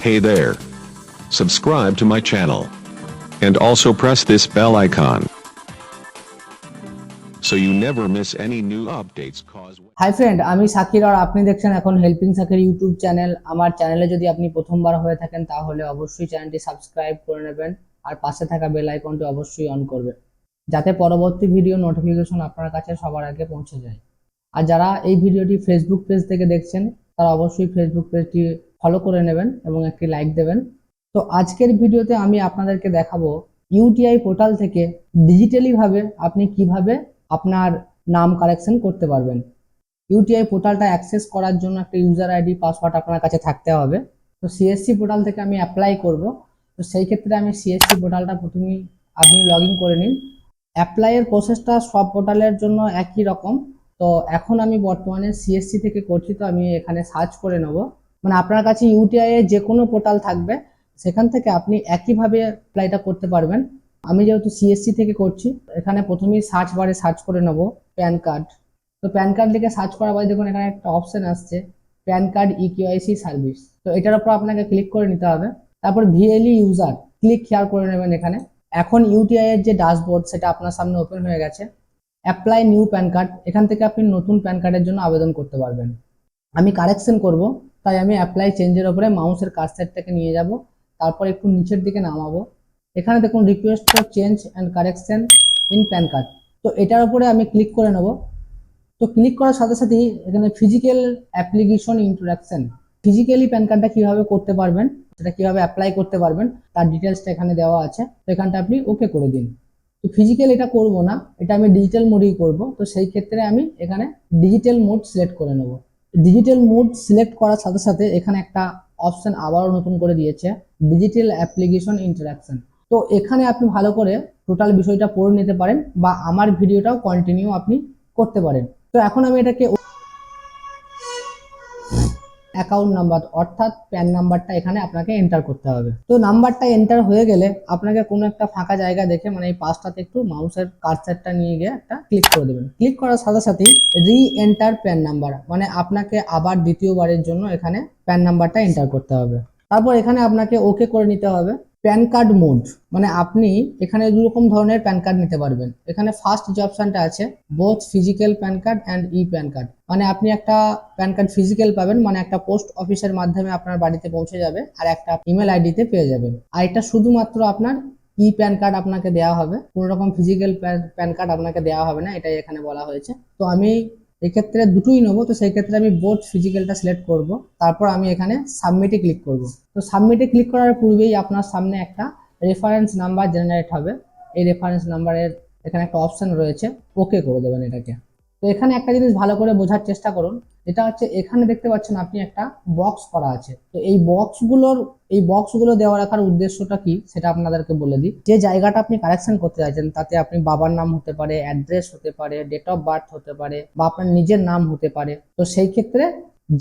Hey there. Subscribe to my channel. And also press this bell icon, so you never miss any new updates. Hi friend, আমি সাকির আর আপনি দেখছেন এখন helping Shakir YouTube channel. আমার চ্যানেলে যদি আপনি প্রথমবার হয়ে থাকেন তাহলে অবশ্যই চ্যানেলটি সাবস্ক্রাইব করে নেবেন আর পাশে থাকা বেল আইকনটি অবশ্যই অন করবেন, যাতে পরবর্তী ভিডিও নোটিফিকেশন আপনার কাছে সবার আগে পৌঁছে যায়। আর যারা এই ভিডিওটি ফেসবুক পেজ থেকে দেখছেন তারা অবশ্যই ফেসবুক পেজটি ফলো করে নেবেন এবং একটি লাইক দেবেন। তো আজকের ভিডিওতে আমি আপনাদেরকে দেখাবো ইউটিআই পোর্টাল থেকে ডিজিটালি ভাবে আপনি কিভাবে আপনার নাম কারেকশন করতে পারবেন। ইউটিআই পোর্টালটা অ্যাক্সেস করার জন্য একটা ইউজার আইডি পাসওয়ার্ড আপনার কাছে থাকতে হবে। তো সিএসসি পোর্টাল থেকে আমি অ্যাপ্লাই করব। তো সেই ক্ষেত্রে আমি সিএসসি পোর্টালটা প্রথমেই আপনি লগ ইন করে নিন। অ্যাপ্লাইয়ের প্রসেসটা সব পোর্টালের জন্য একই রকম। তো এখন আমি বর্তমানে সিএসসি থেকে করছি, তো আমি এখানে সার্চ করে নেব। মানে আপনার কাছে ইউটিআই এর যে কোনো পোর্টাল থাকবে সেখান থেকে আপনি একইভাবে অ্যাপ্লাইটা করতে পারবেন। আমি যেহেতু সিএসসি থেকে করছি, এখানে প্রথমেই সার্চ বারে সার্চ করে নেব প্যান কার্ড। তো প্যান কার্ড লিখে সার্চ করার পরে দেখুন এখানে একটা অপশন আসছে প্যান কার্ড ইকেওয়াইসি সার্ভিস। তো এটার উপর আপনাকে ক্লিক করে নিতে হবে। তারপর ভিএলই ইউজার ক্লিক খেয়াল করে নেবেন এখানে। এখন ইউটিআই এর যে ড্যাশবোর্ড সেটা আপনার সামনে ওপেন হয়ে গেছে। অ্যাপ্লাই নিউ প্যান কার্ড, এখান থেকে আপনি নতুন প্যান কার্ডের জন্য আবেদন করতে পারবেন। আমি কারেকশন করব, তাই আমি অ্যাপ্লাই চেঞ্জের উপরে মাউসের কার্সারটাকে নিয়ে যাব, তারপর একটু নিচের দিকে নামাবো। এখানে দেখুন request for change and correction in pan card. তো এটার উপরে আমি ক্লিক করে নেব। তো ক্লিক করার সাথে সাথেই এখানে physical application introduction, physically pan কার্ডটা কিভাবে করতে পারবেন, সেটা কিভাবে অ্যাপ্লাই করতে পারবেন তার ডিটেলসটা এখানে দেওয়া আছে। তো এখানটা আপনি ওকে করে দিন। তো ফিজিক্যাল এটা করব না, এটা আমি ডিজিটাল মোডেই করব। তো সেই ক্ষেত্রে আমি এখানে ডিজিটাল মোড সিলেক্ট করে নেব। ডিজিটাল মোড সিলেক্ট করার সাথে সাথে এখানে একটা অপশন আবারও নতুন করে দিয়েছে ডিজিটাল অ্যাপ্লিকেশন ইন্টারাকশন। তো এখানে আপনি ভালো করে টোটাল বিষয়টা পড়ে নিতে পারেন বা আমার ভিডিওটাও কন্টিনিউ আপনি করতে পারেন। তো এখন আমি এটাকে অ্যাকাউন্ট নাম্বার অর্থাৎ প্যান নাম্বারটা এখানে আপনাকে এন্টার করতে হবে। তো নাম্বারটা এন্টার হয়ে গেলে আপনাকে কোনো একটা ফাঁকা জায়গা দেখে মানে এই পাশটাতে একটু মাউসের কার্সারটা নিয়ে গিয়ে একটা ক্লিক করে দেবেন। ক্লিক করার সাথে সাথেই রি এন্টার প্যান নাম্বার, মানে আপনাকে আবার দ্বিতীয়বারের জন্য এখানে প্যান নাম্বারটা এন্টার করতে হবে। তারপর এখানে আপনাকে ওকে করে নিতে হবে। প্যান কার্ড মোড, মানে আপনি এখানে দু রকম ধরনের প্যান কার্ড নিতে পারবেন। এখানে ফার্স্ট যে অপশনটা আছে both physical pan card and E pan card, মানে আপনি একটা প্যান কার্ড ফিজিক্যাল পাবেন, মানে একটা পোস্ট অফিসের মাধ্যমে আপনার বাড়িতে পৌঁছে যাবে, আর একটা ইমেল আইডিতে পেয়ে যাবেন। আর এটা শুধুমাত্র আপনার ই প্যান কার্ড আপনাকে দেওয়া হবে, কোনো রকম ফিজিক্যাল প্যান কার্ড আপনাকে দেওয়া হবে না, এটাই এখানে বলা হয়েছে। তো আমি এক্ষেত্রে দুটোই নেবো, তো সেই ক্ষেত্রে আমি বোথ ফিজিক্যালটা সিলেক্ট করব। তারপর আমি এখানে সাবমিটে ক্লিক করব। তো সাবমিটে ক্লিক করার পূর্বেই আপনার সামনে একটা রেফারেন্স নাম্বার জেনারেট হবে। এই রেফারেন্স নাম্বারের এখানে একটা অপশন রয়েছে, ওকে করে দেবেন এটাকে। তো এখানে একটা জিনিস ভালো করে বোঝার চেষ্টা করুন, এটা হচ্ছে এখানে দেখতে পাচ্ছেন আপনি একটা বক্স করা আছে। তো এই বক্সগুলো দেওয়া রাখার উদ্দেশ্যটা কি সেটা আপনাদেরকে বলে দিই। যে জায়গাটা আপনি কারেকশন করতে চাইছেন তাতে আপনি বাবার নাম হতে পারে, অ্যাড্রেস হতে পারে, ডেট অফ বার্থ হতে পারে, বা আপনার নিজের নাম হতে পারে। তো সেই ক্ষেত্রে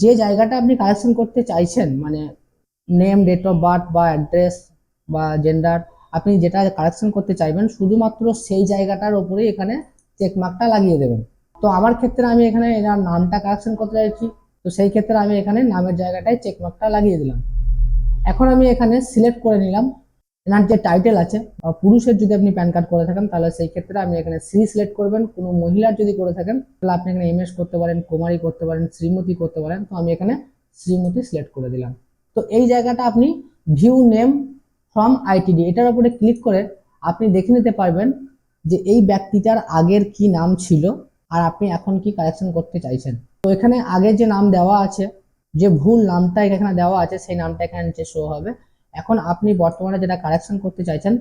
যে জায়গাটা আপনি কারেকশন করতে চাইছেন, মানে নেম, ডেট অফ বার্থ বা অ্যাড্রেস বা জেন্ডার, আপনি যেটা কারেকশন করতে চাইবেন শুধুমাত্র সেই জায়গাটার উপরেই এখানে চেকমার্কটা লাগিয়ে দেবেন। তো আমার ক্ষেত্রে আমি এখানে এনার নামটা কারেকশন করতে চাইছি, তো সেই ক্ষেত্রে আমি এখানে নামের জায়গাটায় চেকমার্কটা লাগিয়ে দিলাম। এখন আমি এখানে সিলেক্ট করে নিলাম এনার যে টাইটেল আছে। পুরুষের যদি আপনি প্যান কার্ড করে থাকেন তাহলে সেই ক্ষেত্রে আপনি এখানে শ্রী সিলেক্ট করবেন। কোনো মহিলার যদি করে থাকেন তাহলে আপনি এখানে এমএস করতে পারেন, কুমারী করতে পারেন, শ্রীমতী করতে পারেন। তো আমি এখানে শ্রীমতী সিলেক্ট করে দিলাম। তো এই জায়গাটা আপনি ভিউ নেম ফ্রম আইটিডি এটার উপরে ক্লিক করে আপনি দেখে নিতে পারবেন যে এই ব্যক্তিটার আগের কি নাম ছিল আর আপনি এখন কি কারেকশন করতে চাইছেন। তো এখানে আগের যে নাম দেওয়া আছে, যে ভুল নামটা এখানে দেওয়া আছে সেই নামটা এখানে নিচে শো হবে। এখন আপনি বর্তমানে যেটা কারেকশন করতে চাইছেন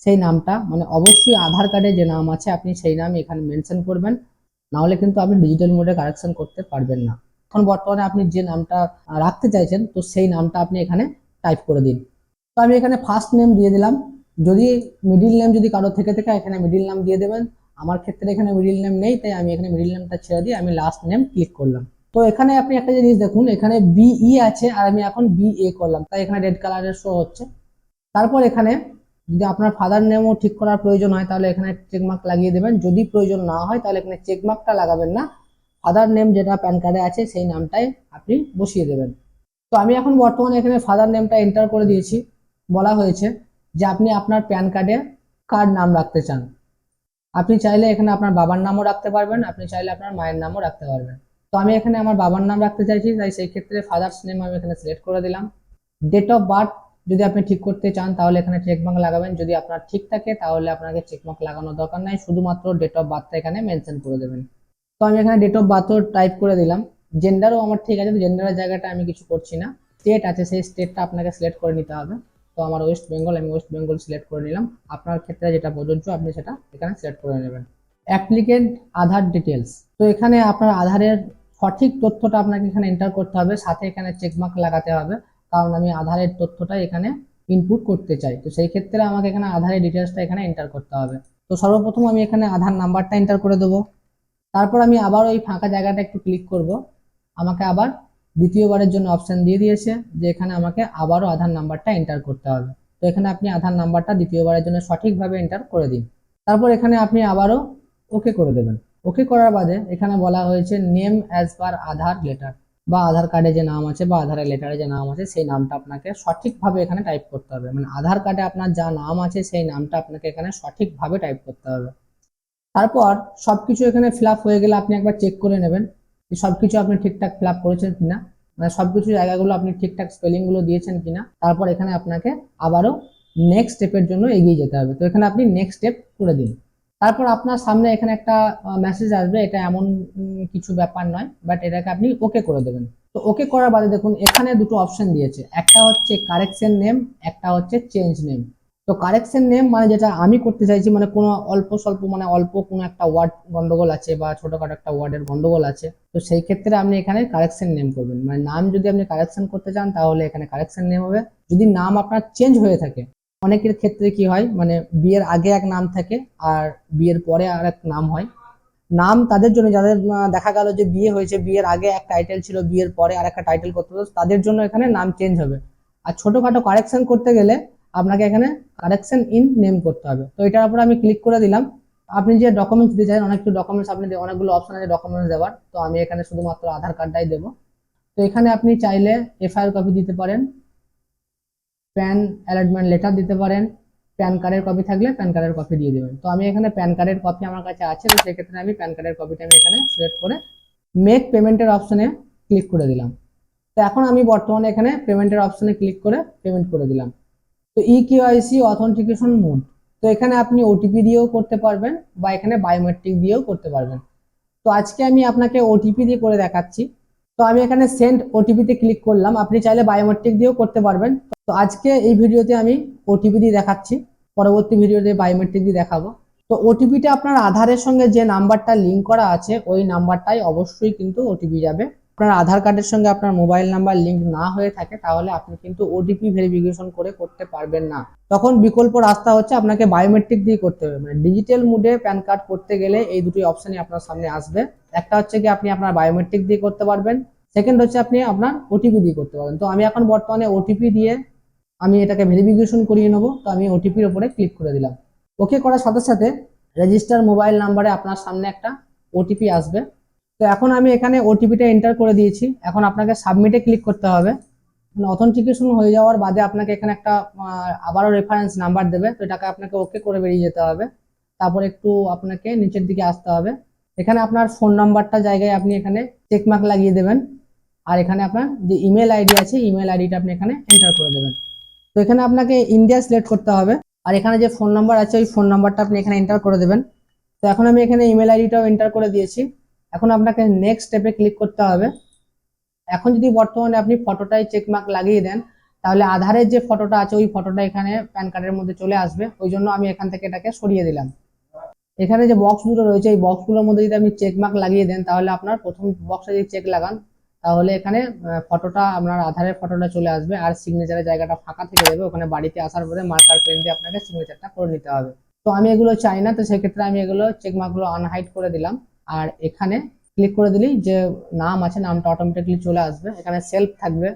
সেই নামটা, মানে অবশ্যই আধার কার্ডে যে নাম আছে আপনি সেই নাম এখানে মেনশন করবেন, না হলে কিন্তু আপনি ডিজিটাল মোডে কারেকশন করতে পারবেন না। এখন বর্তমানে আপনি যে নামটা রাখতে চাইছেন তো সেই নামটা আপনি এখানে টাইপ করে দিন। তো আমি এখানে ফার্স্ট নেম দিয়ে দিলাম। যদি মিডিল নেম যদি কারো থেকে থাকে এখানে মিডিল নাম দিয়ে দেবেন। আমার ক্ষেত্রে এখানে মিডিল নেম নেই, তাই আমি এখানে মিডিল নেমটা ছেড়ে দিয়ে আমি লাস্ট নেম ক্লিক করলাম। তো এখানে আপনি একটা জিনিস দেখুন, এখানে বিই আছে আর আমি এখন বিএ করলাম, তাই এখানে রেড কালারের শো হচ্ছে। তারপর এখানে যদি আপনার ফাদার নেমও ঠিক করার প্রয়োজন হয় তাহলে এখানে চেকমার্ক লাগিয়ে দেবেন, যদি প্রয়োজন না হয় তাহলে এখানে চেকমার্কটা লাগাবেন না, ফাদার নেম যেটা প্যান কার্ডে আছে সেই নামটাই আপনি বসিয়ে দেবেন। তো তো আমি এখন বর্তমানে এখানে ফাদার নেমটা এন্টার করে দিয়েছি। বলা হয়েছে যে আপনি আপনার প্যান কার্ডে কার নাম রাখতে চান। আপনি চাইলে এখানে আপনার বাবার নামও রাখতে পারবেন, আপনি চাইলে আপনার মায়ের নামও রাখতে পারবেন। তো আমি এখানে আমার বাবার নাম রাখতে চাইছি, তাই সেই ক্ষেত্রে ফাদার্স নেম আমি এখানে সিলেক্ট করে দিলাম। ডেট অফ বার্থ যদি আপনি ঠিক করতে চান তাহলে এখানে চেকমার্ক লাগাবেন, যদি আপনার ঠিক থাকে তাহলে আপনাকে চেকমার্ক লাগানোর দরকার নাই, শুধুমাত্র ডেট অফ বার্থটা এখানে মেনশন করে দেবেন। তো আমি এখানে ডেট অফ বার্থও টাইপ করে দিলাম। জেন্ডারও আমার ঠিক আছে, তো জেন্ডারের জায়গাটা আমি কিছু করছি না। স্টেট আছে, সেই স্টেটটা আপনাকে সিলেক্ট করে নিতে হবে। তো আমার ওয়েস্ট বেঙ্গল, আমি ওয়েস্ট বেঙ্গল সিলেক্ট করে নিলাম। আপনার ক্ষেত্রে যেটা প্রযোজ্য আপনি সেটা এখানে সিলেক্ট করে নেবেন। অ্যাপ্লিকেন্ট আধার ডিটেলস, তো এখানে আপনার আধারের সঠিক তথ্যটা আপনাকে এখানে এন্টার করতে হবে, সাথে এখানে চেকমার্ক লাগাতে হবে, কারণ আমি আধারের তথ্যটা এখানে ইনপুট করতে চাই। তো সেই ক্ষেত্রে আমাকে এখানে আধারের ডিটেলসটা এখানে এন্টার করতে হবে। তো সর্বপ্রথম আমি এখানে আধার নাম্বারটা এন্টার করে দেবো। তারপর আমি আবার ওই ফাঁকা জায়গাটা একটু ক্লিক করব। আমাকে আবার দ্বিতীয়বারের জন্য অপশন দিয়ে দিয়েছে যে এখানে আমাকে আবারও আধার নাম্বারটা এন্টার করতে হবে। তো এখানে আপনি আধার নাম্বারটা দ্বিতীয়বারের জন্য সঠিকভাবে এন্টার করে দিন। তারপর এখানে আপনি আবারও ওকে করে দেবেন। ওকে করার বাদে এখানে বলা হয়েছে নেম অ্যাজ পার আধার লেটার, বা আধার কার্ডে যে নাম আছে বা আধারের লেটারে যে নাম আছে সেই নামটা আপনাকে সঠিকভাবে এখানে টাইপ করতে হবে। মানে আধার কার্ডে আপনার যা নাম আছে সেই নামটা আপনাকে এখানে সঠিকভাবে টাইপ করতে হবে। তারপর সবকিছু এখানে ফিল আপ হয়ে গেলে আপনি একবার চেক করে নেবেন যে সবকিছু আপনি ঠিকঠাক ফিল আপ করেছেন কিনা, মানে সবকিছু জায়গাগুলো আপনি ঠিকঠাক স্পেলিং গুলো দিয়েছেন কিনা। তারপর এখানে আপনাকে আবারও নেক্সট স্টেপের জন্য এগিয়ে যেতে হবে। তো এখানে আপনি নেক্সট স্টেপ করে দিন। তারপর আপনার সামনে এখানে একটা মেসেজ আসবে, এটা এমন কিছু ব্যাপার নয়, বাট এটাকে আপনি ওকে করে দেবেন। তো ওকে করার বাদে দেখুন এখানে দুটো অপশন দিয়েছে, একটা হচ্ছে কারেকশন নেম, একটা হচ্ছে চেঞ্জ নেম। তো কারেকশন নেম মানে যেটা আমি করতে চাইছি, মানে কোনো অল্প স্বল্প মানে অল্প কোনো একটা ওয়ার্ড গন্ডগোল আছে বা ছোটখাটো একটা ওয়ার্ডের গন্ডগোল আছে, তো সেই ক্ষেত্রে আপনি এখানে কারেকশন নেম করবেন। মানে নাম যদি আপনি কারেকশন করতে চান তাহলে এখানে কারেকশন নেম হবে। যদি নাম আপনার চেঞ্জ হয়ে থাকে, অনেকের ক্ষেত্রে কি হয় মানে বিয়ের আগে এক নাম থাকে আর বিয়ের পরে আর এক নাম হয়। নাম তাদের জন্য যাদের দেখা গেল যে বিয়ে হয়েছে, বিয়ের আগে এক টাইটেল ছিল, বিয়ের পরে আর একটা টাইটেল করতে হতো, তাদের জন্য এখানে নাম চেঞ্জ হবে। আর ছোটখাটো কারেকশন করতে গেলে আপনাকে এখানে কারেকশন ইন নেম করতে হবে। তো এটার উপর আমি ক্লিক করে দিলাম। আপনি যে ডকুমেন্টস দিতে চান, অনেক ডকুমেন্টস আপনি অনেকগুলো অপশন আছে ডকুমেন্টস দেওয়ার, তো আমি এখানে শুধুমাত্র আধার কার্ডটাই দেবো। তো এখানে আপনি চাইলে এফআইআর কপি দিতে পারেন, প্যান অ্যালটমেন্ট লেটার দিতে পারেন, প্যান কার্ডের কপি থাকলে প্যান কার্ডের কপি দিয়ে দেবেন। তো আমি এখানে প্যান কার্ডের কপি আমার কাছে আছে, তো সেক্ষেত্রে আমি প্যান কার্ডের কপিটা আমি এখানে সিলেক্ট করে মেক পেমেন্টের অপশনে ক্লিক করে দিলাম। তো এখন আমি বর্তমানে এখানে পেমেন্টের অপশনে ক্লিক করে পেমেন্ট করে দিলাম। তো ইকেওয়াইসি অথেন্টিকেশন মোড, তো এখানে আপনি ওটিপি দিয়েও করতে পারবেন বা এখানে বায়োমেট্রিক দিয়েও করতে পারবেন। তো আজকে আমি আপনাকে ওটিপি দিয়ে করে দেখাচ্ছি। তো আমি এখানে সেন্ড ওটিপিতে ক্লিক করলাম, আপনি চাইলে বায়োমেট্রিক দিয়েও করতে পারবেন। তো আজকে এই ভিডিওতে আমি ওটিপি দিয়ে দেখাচ্ছি, পরবর্তী ভিডিওতে বায়োমেট্রিক দিয়ে দেখাবো। তো ওটিপিটা আপনার আধারের সঙ্গে যে নাম্বারটা লিঙ্ক করা আছে ওই নাম্বারটাই অবশ্যই কিন্তু ওটিপি যাবে। আপনার আধার কার্ডের সঙ্গে আপনার মোবাইল নাম্বার লিঙ্ক না হয়ে থাকে তাহলে আপনি কিন্তু ওটিপি ভেরিফিকেশন করে করতে পারবেন না। তখন বিকল্প রাস্তা হচ্ছে আপনাকে বায়োমেট্রিক দিয়ে করতে হবে। মানে ডিজিটাল মোডে প্যান কার্ড করতে গেলে এই দুটি অপশনই আপনার সামনে আসবে। একটা হচ্ছে কি আপনি আপনার বায়োমেট্রিক দিয়ে করতে পারবেন, সেকেন্ড হচ্ছে আপনি আপনার ওটিপি দিয়ে করতে পারবেন। তো আমি এখন বর্তমানে ওটিপি দিয়ে আমি এটাকে ভেরিফিকেশন করিয়ে নেবো। তো আমি ওটিপির উপরে ক্লিক করে দিলাম। ওকে করার সাথে সাথে রেজিস্টার মোবাইল নাম্বারে আপনার সামনে একটা ওটিপি আসবে। তো এখন আমি এখানে ওটিপিটা এন্টার করে দিয়েছি, এখন আপনাকে সাবমিটে ক্লিক করতে হবে। অথেন্টিকেশন হয়ে যাওয়ার বাদে আপনাকে এখানে একটা আবারও রেফারেন্স নাম্বার দেবে, তো এটাকে আপনাকে ওকে করে বেরিয়ে যেতে হবে। তারপর একটু আপনাকে নিচের দিকে আসতে হবে, এখানে আপনার ফোন নাম্বারটা জায়গায় আপনি এখানে চেকমার্ক লাগিয়ে দেবেন, আর এখানে আপনার যে ইমেল আইডি আছে ইমেল আইডিটা আপনি এখানে এন্টার করে দেবেন। তো এখানে আপনাকে ইন্ডিয়া সিলেক্ট করতে হবে, আর এখানে যে ফোন নাম্বার আছে ওই ফোন নাম্বারটা আপনি এখানে এন্টার করে দেবেন। তো এখন আমি এখানে ইমেল আইডিটাও এন্টার করে দিয়েছি। এখন আপনাকে নেক্সট স্টেপে ক্লিক করতে হবে। এখন যদি বর্তমানে আপনি ফটোটাই চেকমার্ক লাগিয়ে দেন তাহলে আধারের যে ফটোটা আছে ওই ফটোটা এখানে প্যান কার্ডের মধ্যে চলে আসবে, ওই জন্য আমি এখান থেকে এটাকে সরিয়ে দিলাম। এখানে যে বক্স দুটো রয়েছে এই বক্সগুলোর মধ্যে যদি আপনি চেকমার্ক লাগিয়ে দেন তাহলে আপনার প্রথম বক্সে যদি চেক লাগান তাহলে এখানে ফটোটা আপনার আধারের ফটোটা চলে আসবে, আর সিগনেচারের জায়গাটা ফাঁকা থেকে যাবে। ওখানে বাড়িতে আসার পরে মার্কার পেন দিয়ে আপনাকে সিগনেচারটা করে নিতে হবে। তো আমি এগুলো চাই না, তো সেক্ষেত্রে আমি এগুলো চেকমার্কগুলো আনহাইড করে দিলাম। আর এখানে ক্লিক করে দিলেই যে নাম আছে নামটা অটোমেটিকলি চলে আসবে, এখানে সেলফ থাকবে।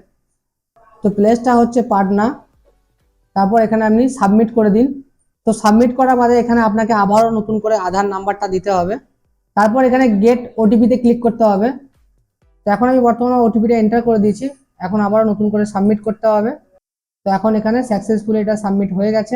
তো প্লেসটা হচ্ছে পাটনা। তারপর এখানে আপনি সাবমিট করে দিন। তো সাবমিট করার বাদে এখানে আপনাকে আবারও নতুন করে আধার নাম্বারটা দিতে হবে। তারপর এখানে গেট ওটিপিতে ক্লিক করতে হবে। তো এখন আমি বর্তমানে ওটিপিটা এন্টার করে দিয়েছি। এখন আবার নতুন করে সাবমিট করতে হবে। তো এখন এখানে সাকসেসফুলি এটা সাবমিট হয়ে গেছে।